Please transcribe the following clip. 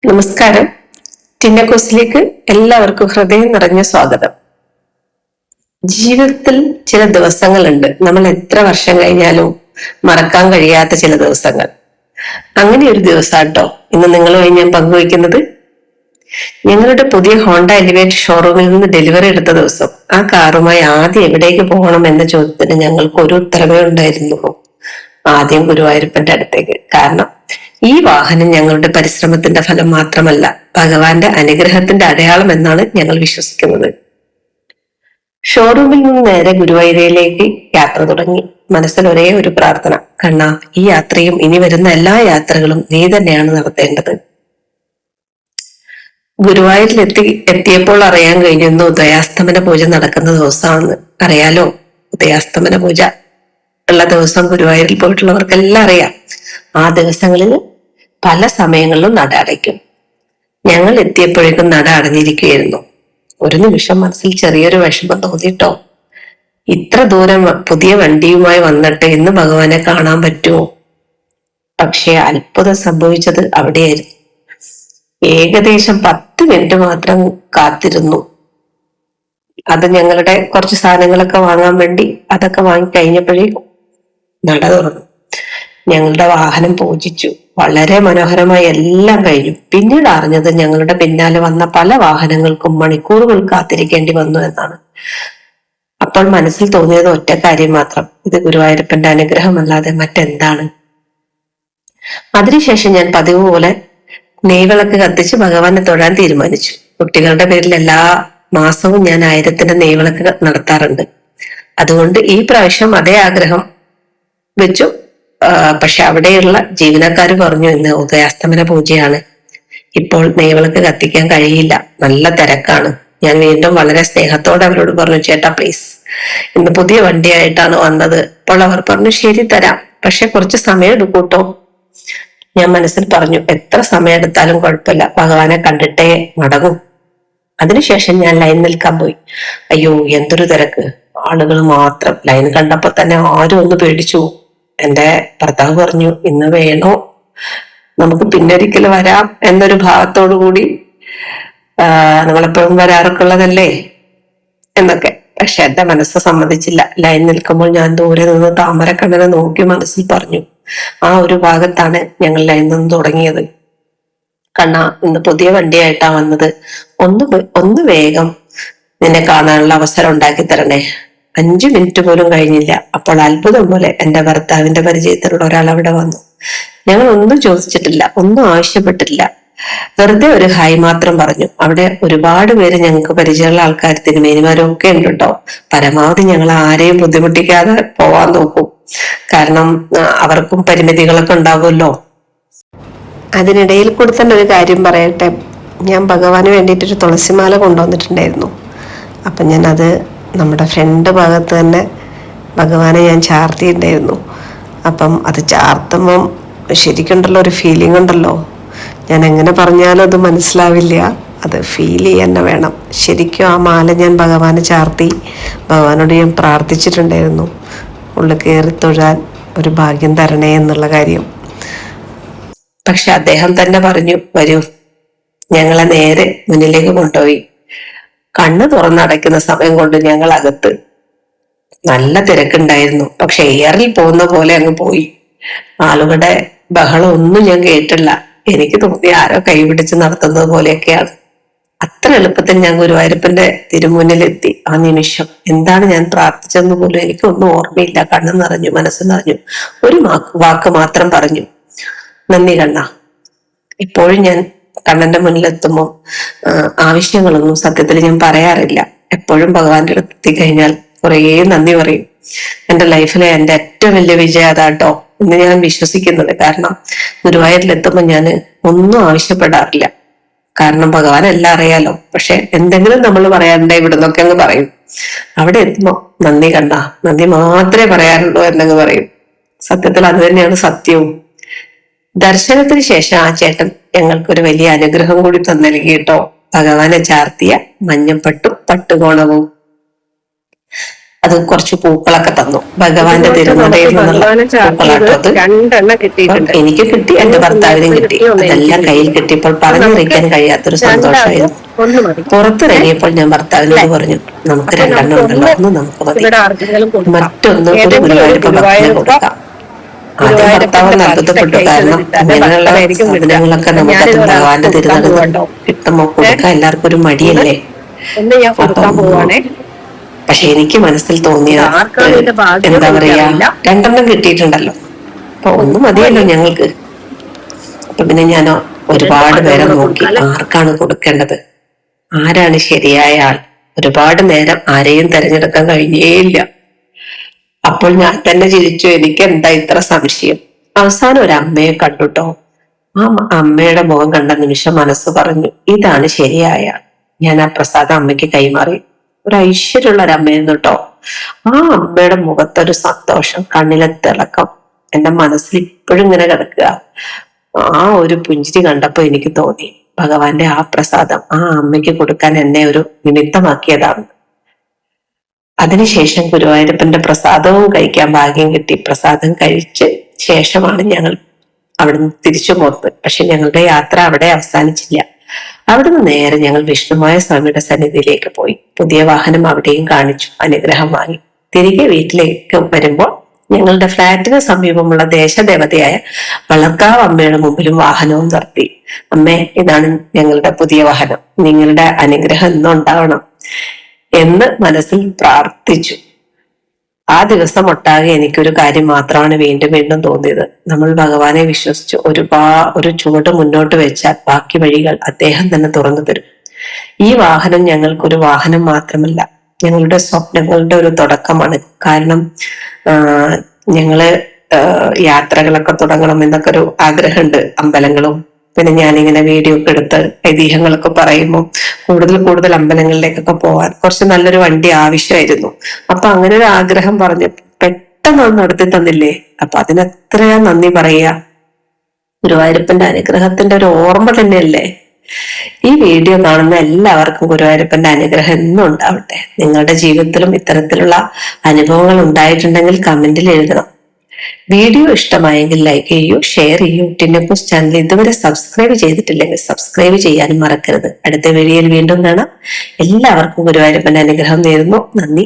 നമസ്കാരം. ടിന്നക്കോസിലേക്ക് എല്ലാവർക്കും ഹൃദയം നിറഞ്ഞ സ്വാഗതം. ജീവിതത്തിൽ ചില ദിവസങ്ങളുണ്ട്, നമ്മൾ എത്ര വർഷം കഴിഞ്ഞാലും മറക്കാൻ കഴിയാത്ത ചില ദിവസങ്ങൾ. അങ്ങനെ ഒരു ദിവസമാട്ടോ ഇന്ന് നിങ്ങളുമായി ഞാൻ പങ്കുവയ്ക്കുന്നത്. ഞങ്ങളുടെ പുതിയ ഹോണ്ട എലിവേറ്റ് ഷോറൂമിൽ നിന്ന് ഡെലിവറി എടുത്ത ദിവസം ആ കാറുമായി ആദ്യം എവിടേക്ക് പോകണം എന്ന ചോദ്യത്തിന് ഞങ്ങൾക്ക് ഒരു ഉത്തരവേ ഉണ്ടായിരുന്നുള്ളൂ. ആദ്യം ഗുരുവായൂരപ്പന്റെ അടുത്തേക്ക്. കാരണം ഈ വാഹനം ഞങ്ങളുടെ പരിശ്രമത്തിന്റെ ഫലം മാത്രമല്ല, ഭഗവാന്റെ അനുഗ്രഹത്തിന്റെ അടയാളം എന്നാണ് ഞങ്ങൾ വിശ്വസിക്കുന്നത്. ഷോറൂമിൽ നിന്ന് നേരെ ഗുരുവായൂരയിലേക്ക് യാത്ര തുടങ്ങി. മനസ്സിൽ ഒരേ ഒരു പ്രാർത്ഥന, കണ്ണാ, ഈ യാത്രയും ഇനി വരുന്ന എല്ലാ യാത്രകളും നീ തന്നെയാണ് നടത്തേണ്ടത്. ഗുരുവായൂരിൽ എത്തിയപ്പോൾ അറിയാൻ കഴിഞ്ഞിരുന്നു ഉദയാസ്തമന പൂജ നടക്കുന്ന ദിവസമാണെന്ന്. അറിയാലോ, ഉദയാസ്തമന പൂജ ഉള്ള ദിവസം ഗുരുവായൂരിൽ പോയിട്ടുള്ളവർക്കെല്ലാം അറിയാം. ആ ദിവസങ്ങളിൽ പല സമയങ്ങളിലും നട അടയ്ക്കും. ഞങ്ങൾ എത്തിയപ്പോഴേക്കും നട അടഞ്ഞിരിക്കുകയായിരുന്നു. ഒരു നിമിഷം മനസ്സിൽ ചെറിയൊരു വിഷമം തോന്നിട്ടോ. ഇത്ര ദൂരം പുതിയ വണ്ടിയുമായി വന്നിട്ട് ഇന്ന് ഭഗവാനെ കാണാൻ പറ്റുമോ? പക്ഷെ അത്ഭുതം സംഭവിച്ചത് അവിടെയായിരുന്നു. ഏകദേശം 10 മിനിറ്റ് മാത്രം കാത്തിരുന്നു. അത് ഞങ്ങളുടെ കുറച്ച് സാധനങ്ങളൊക്കെ വാങ്ങാൻ വേണ്ടി അതൊക്കെ വാങ്ങി കഴിഞ്ഞപ്പോഴേക്കും നട തുറന്നു. ഞങ്ങളുടെ വാഹനം പൂജിച്ചു. വളരെ മനോഹരമായി എല്ലാം കഴിഞ്ഞു. പിന്നീട് അറിഞ്ഞത് ഞങ്ങളുടെ പിന്നാലെ വന്ന പല വാഹനങ്ങൾക്കും മണിക്കൂറുകൾ കാത്തിരിക്കേണ്ടി വന്നു എന്നാണ്. അപ്പോൾ മനസ്സിൽ തോന്നിയത് ഒറ്റ കാര്യം മാത്രം, ഇത് ഗുരുവായൂരപ്പന്റെ അനുഗ്രഹമല്ലാതെ മറ്റെന്താണ്. അതിനുശേഷം ഞാൻ പതിവ് പോലെ നെയ്വിളക്ക് കത്തിച്ച് ഭഗവാനെ തൊഴാൻ തീരുമാനിച്ചു. കുട്ടികളുടെ പേരിൽ എല്ലാ മാസവും ഞാൻ 1000 നെയ്വിളക്ക് നടത്താറുണ്ട്. അതുകൊണ്ട് ഈ പ്രാവശ്യം അതേ ആഗ്രഹം വെച്ചു. പക്ഷെ അവിടെയുള്ള ജീവനക്കാർ പറഞ്ഞു, ഇന്ന് ഉദയാസ്തമന പൂജയാണ്, ഇപ്പോൾ നെയ്വിളക്ക് കത്തിക്കാൻ കഴിയില്ല, നല്ല തിരക്കാണ്. ഞാൻ വീണ്ടും വളരെ സ്നേഹത്തോടെ അവരോട് പറഞ്ഞു, ചേട്ടാ പ്ലീസ്, ഇന്ന് പുതിയ വണ്ടിയായിട്ടാണ് വന്നത്. അപ്പോൾ അവർ പറഞ്ഞു, ശരി തരാം, പക്ഷെ കുറച്ച് സമയം എടുക്കൂട്ടോ. ഞാൻ മനസ്സിൽ പറഞ്ഞു, എത്ര സമയം എടുത്താലും കുഴപ്പമില്ല, ഭഗവാനെ കണ്ടിട്ടേ മടങ്ങും. അതിനുശേഷം ഞാൻ ലൈൻ നിൽക്കാൻ പോയി. അയ്യോ, എന്തൊരു തിരക്ക്, ആളുകൾ മാത്രം. ലൈൻ കണ്ടപ്പോ തന്നെ ആരും ഒന്ന് പേടിച്ചു. എന്റെ ഭർത്താവ് പറഞ്ഞു, ഇന്ന് വേണോ, നമുക്ക് പിന്നൊരിക്കൽ വരാം എന്നൊരു ഭാവത്തോടു കൂടി, നമ്മളെപ്പോഴും വരാറൊക്കെ ഉള്ളതല്ലേ എന്നൊക്കെ. പക്ഷെ എന്റെ മനസ്സ് സമ്മതിച്ചില്ല. ലൈൻ നിൽക്കുമ്പോൾ ഞാൻ ദൂരെ നിന്ന് താമരക്കണ്ണനെ നോക്കി മനസ്സിൽ പറഞ്ഞു, ആ ഒരു ഭാഗത്താണ് ഞങ്ങൾ ലൈൻ നിന്ന് തുടങ്ങിയത്. കണ്ണാ, ഇന്ന് പുതിയ വണ്ടിയായിട്ടാ വന്നത്, ഒന്ന് വേഗം നിന്നെ കാണാനുള്ള അവസരം ഉണ്ടാക്കി തരണേ. 5 മിനിറ്റ് പോലും കഴിഞ്ഞില്ല. അപ്പോൾ അത്ഭുതം പോലെ എന്റെ ഭർത്താവിന്റെ പരിചയത്തിലുള്ള ഒരാൾ അവിടെ വന്നു. ഞങ്ങൾ ഒന്നും ചോദിച്ചിട്ടില്ല, ഒന്നും ആവശ്യപ്പെട്ടില്ല, വെറുതെ ഒരു ഹായ് മാത്രം പറഞ്ഞു. അവിടെ ഒരുപാട് പേര് ഞങ്ങൾക്ക് പരിചയമുള്ള ആൾക്കാർ, തിരുമേനിമാരും ഒക്കെ ഉണ്ട് കേട്ടോ. പരമാവധി ഞങ്ങൾ ആരെയും ബുദ്ധിമുട്ടിക്കാതെ പോവാൻ നോക്കും. കാരണം അവർക്കും പരിമിതികളൊക്കെ ഉണ്ടാവുമല്ലോ. അതിനിടയിൽ കൂടി തന്നെ ഒരു കാര്യം പറയട്ടെ. ഞാൻ ഭഗവാന് വേണ്ടിയിട്ടൊരു തുളസിമാല കൊണ്ടുവന്നിട്ടുണ്ടായിരുന്നു. അപ്പം ഞാനത് നമ്മുടെ ഫ്രണ്ട് ഭാഗത്ത് തന്നെ ഭഗവാനെ ഞാൻ ചാർത്തിയിട്ടുണ്ടായിരുന്നു. അപ്പം അത് ചാർത്തുമ്പം ശരിക്കുണ്ടല്ലോ ഒരു ഫീലിംഗ് ഉണ്ടല്ലോ, ഞാൻ എങ്ങനെ പറഞ്ഞാലും അത് മനസ്സിലാവില്ല, അത് ഫീൽ ചെയ്യാൻ തന്നെ വേണം. ശരിക്കും ആ മാല ഞാൻ ഭഗവാനെ ചാർത്തി ഭഗവാനോട് ഞാൻ പ്രാർത്ഥിച്ചിട്ടുണ്ടായിരുന്നു, ഉള്ളിൽ കയറി തൊഴാൻ ഒരു ഭാഗ്യം തരണേ എന്നുള്ള കാര്യം. പക്ഷെ അദ്ദേഹം തന്നെ പറഞ്ഞു, വരൂ. ഞങ്ങളെ നേരെ മുന്നിലേക്ക് കൊണ്ടുപോയി. കണ്ണ് തുറന്നടയ്ക്കുന്ന സമയം കൊണ്ട് ഞങ്ങൾ അകത്ത്. നല്ല തിരക്കുണ്ടായിരുന്നു, പക്ഷെ എയറിൽ പോകുന്ന പോലെ അങ്ങ് പോയി. ആളുകളുടെ ബഹളം ഒന്നും ഞാൻ കേട്ടില്ല. എനിക്ക് തോന്നി ആരോ കൈപിടിച്ച് നടത്തുന്നത് പോലെയൊക്കെയാണ്. അത്ര എളുപ്പത്തിൽ ഞാൻ ഗുരുവായൂരപ്പന്റെ തിരുമുന്നിലെത്തി. ആ നിമിഷം എന്താണ് ഞാൻ പ്രാർത്ഥിച്ചതെന്ന് പോലും എനിക്കൊന്നും ഓർമ്മയില്ല. കണ്ണ് നിറഞ്ഞു, മനസ്സ് നിറഞ്ഞു. ഒരു വാക്ക് മാത്രം പറഞ്ഞു, നന്ദി കണ്ണ. ഇപ്പോഴും ഞാൻ കണ്ണന്റെ മുന്നിലെത്തുമ്പോൾ ആവശ്യങ്ങളൊന്നും സത്യത്തിൽ ഞാൻ പറയാറില്ല. എപ്പോഴും ഭഗവാന്റെ അടുത്ത് എത്തിക്കഴിഞ്ഞാൽ കുറേ നന്ദി പറയും. എന്റെ ലൈഫിലെ എന്റെ ഏറ്റവും വലിയ വിജയം അതാട്ടോ എന്ന് ഞാൻ വിശ്വസിക്കുന്നത്. കാരണം ഗുരുവായൂരിലെത്തുമ്പോൾ ഞാൻ ഒന്നും ആവശ്യപ്പെടാറില്ല. കാരണം ഭഗവാൻ എല്ലാം അറിയാലോ. പക്ഷെ എന്തെങ്കിലും നമ്മൾ പറയാറുണ്ട്, ഇവിടെ നിന്നൊക്കെ അങ്ങ് പറയും. അവിടെ എത്തുമ്പോ നന്ദി കണ്ണ, നന്ദി മാത്രമേ പറയാറുള്ളൂ എന്നങ്ങ് പറയും. സത്യത്തിൽ അത് തന്നെയാണ് സത്യവും. ദർശനത്തിന് ശേഷം ആ ചേട്ടൻ ഞങ്ങൾക്കൊരു വലിയ അനുഗ്രഹം കൂടി തന്നൽകി കേട്ടോ. ഭഗവാനെ ചാർത്തിയ മഞ്ഞപ്പട്ടും പട്ടുകോണവും. അത് കുറച്ച് പൂക്കളൊക്കെ തന്നു. ഭഗവാന്റെ തിരുനടയിൽ നിന്നുള്ള പൂക്കളാട്ടോ അത്. എനിക്ക് കിട്ടി, എന്റെ ഭർത്താവിനും കിട്ടി. അതെല്ലാം കയ്യിൽ കിട്ടിയപ്പോൾ പറഞ്ഞറിയിക്കാൻ കഴിയാത്തൊരു സന്തോഷമായിരുന്നു. പുറത്തിറങ്ങിയപ്പോൾ ഞാൻ ഭർത്താവിനോട് പറഞ്ഞു, നമുക്ക് 2 ഉണ്ടല്ലോ, ഒന്ന് നമുക്ക് മതി, മറ്റൊന്ന് ഒരു ഗുരുവായൂരപ്പ ഭക്തന് കൊടുക്കാം. ആദ്യം ഭർത്താവ് അത്ഭുതപ്പെട്ടു. കാരണം ഇങ്ങനെയുള്ള സാധനങ്ങളൊക്കെ നമുക്കത് ഭഗവാന്റെ തിരുനടയിൽ കിട്ടുമ്പോ കൊടുക്കാൻ എല്ലാവർക്കും ഒരു മടിയല്ലേ. പക്ഷെ എനിക്ക് മനസ്സിൽ തോന്നിയ എന്താ പറയാ, 2 കിട്ടിയിട്ടുണ്ടല്ലോ, അപ്പൊ ഒന്ന് മതിയല്ലോ ഞങ്ങൾക്ക്. അപ്പൊ പിന്നെ ഞാൻ ഒരുപാട് പേരെ നോക്കി, ആർക്കാണ് കൊടുക്കേണ്ടത്, ആരാണ് ശരിയായ ആൾ. ഒരുപാട് നേരം ആരെയും തെരഞ്ഞെടുക്കാൻ കഴിഞ്ഞേയില്ല. അപ്പോൾ ഞാൻ തന്നെ ചിരിച്ചു, എനിക്ക് എന്താ ഇത്ര സംശയം. അവസാനം ഒരു അമ്മയെ കണ്ടുട്ടോ. ആ അമ്മയുടെ മുഖം കണ്ട നിമിഷം മനസ്സ് പറഞ്ഞു, ഇതാണ് ശരിയായ. ഞാൻ ആ പ്രസാദം അമ്മയ്ക്ക് കൈമാറി. ഒരു ഐശ്വര്യമുള്ള ഒരു അമ്മയായിരുന്നു കേട്ടോ. ആ അമ്മയുടെ മുഖത്തൊരു സന്തോഷം, കണ്ണിലെ തിളക്കം എന്റെ മനസ്സിൽ ഇപ്പോഴും ഇങ്ങനെ കിടക്കുക. ആ ഒരു പുഞ്ചിരി കണ്ടപ്പോ എനിക്ക് തോന്നി, ഭഗവാന്റെ ആ പ്രസാദം ആ അമ്മയ്ക്ക് കൊടുക്കാൻ എന്നെ ഒരു നിമിത്തമാക്കിയതാണ്. അതിനുശേഷം ഗുരുവായൂരപ്പന്റെ പ്രസാദവും കഴിക്കാൻ ഭാഗ്യം കിട്ടി. പ്രസാദം കഴിച്ച് ശേഷമാണ് ഞങ്ങൾ അവിടുന്ന് തിരിച്ചു പോന്നത്. പക്ഷെ ഞങ്ങളുടെ യാത്ര അവിടെ അവസാനിച്ചില്ല. അവിടുന്ന് നേരെ ഞങ്ങൾ വിഷ്ണുമായ സ്വാമിയുടെ സന്നിധിയിലേക്ക് പോയി. പുതിയ വാഹനം അവിടെയും കാണിച്ചു, അനുഗ്രഹം വാങ്ങി. തിരികെ വീട്ടിലേക്ക് വരുമ്പോൾ ഞങ്ങളുടെ ഫ്ലാറ്റിന് സമീപമുള്ള ദേശദേവതയായ വളർക്കാവ് അമ്മയുടെ മുമ്പിലും വാഹനവും നിർത്തി. അമ്മേ, ഇതാണ് ഞങ്ങളുടെ പുതിയ വാഹനം, നിങ്ങളുടെ അനുഗ്രഹം എന്നും ഉണ്ടാവണം എന്ന് മനസ്സിൽ പ്രാർത്ഥിച്ചു. ആ ദിവസം ഒട്ടാകെ എനിക്കൊരു കാര്യം മാത്രമാണ് വീണ്ടും വീണ്ടും തോന്നിയത്. നമ്മൾ ഭഗവാനെ വിശ്വസിച്ച് ഒരു ചുവട് മുന്നോട്ട് വെച്ചാൽ ബാക്കി വഴികൾ അദ്ദേഹം തന്നെ തുറന്നു തരും. ഈ വാഹനം ഞങ്ങൾക്കൊരു വാഹനം മാത്രമല്ല, ഞങ്ങളുടെ സ്വപ്നങ്ങളുടെ ഒരു തുടക്കമാണ്. കാരണം ഞങ്ങള് യാത്രകളൊക്കെ തുടങ്ങണം എന്നൊക്കെ ഒരു ആഗ്രഹമുണ്ട്. അമ്പലങ്ങളും പിന്നെ ഞാനിങ്ങനെ വീഡിയോ ഒക്കെ എടുത്ത് ഐതിഹ്യങ്ങളൊക്കെ പറയുമ്പോൾ കൂടുതൽ അമ്പലങ്ങളിലേക്കൊക്കെ പോവാൻ കുറച്ച് നല്ലൊരു വണ്ടി ആവശ്യമായിരുന്നു. അപ്പൊ അങ്ങനെ ഒരു ആഗ്രഹം പറഞ്ഞ് പെട്ടെന്ന് നടത്തി തന്നില്ലേ. അപ്പൊ അതിനെത്രയാ നന്ദി പറയാ. ഗുരുവായൂരപ്പന്റെ അനുഗ്രഹത്തിന്റെ ഒരു ഓർമ്മ തന്നെയല്ലേ. ഈ വീഡിയോ കാണുന്ന എല്ലാവർക്കും ഗുരുവായൂരപ്പന്റെ അനുഗ്രഹം എന്നും ഉണ്ടാവട്ടെ. നിങ്ങളുടെ ജീവിതത്തിലും ഇത്തരത്തിലുള്ള അനുഭവങ്ങൾ ഉണ്ടായിട്ടുണ്ടെങ്കിൽ കമന്റിൽ എഴുതണം. വീഡിയോ ഇഷ്ടമായെങ്കിൽ ലൈക്ക് ചെയ്യൂ, ഷെയർ ചെയ്യൂ. ടിന്നക്കൂസ് ചാനൽ ഇതുവരെ സബ്സ്ക്രൈബ് ചെയ്തിട്ടില്ലെങ്കിൽ സബ്സ്ക്രൈബ് ചെയ്യാനും മറക്കരുത്. അടുത്ത വീഡിയോയിൽ വീണ്ടും കാണാം. എല്ലാവർക്കും ഗുരുവായൂരപ്പന്റെ അനുഗ്രഹം നേരുന്നു. നന്ദി.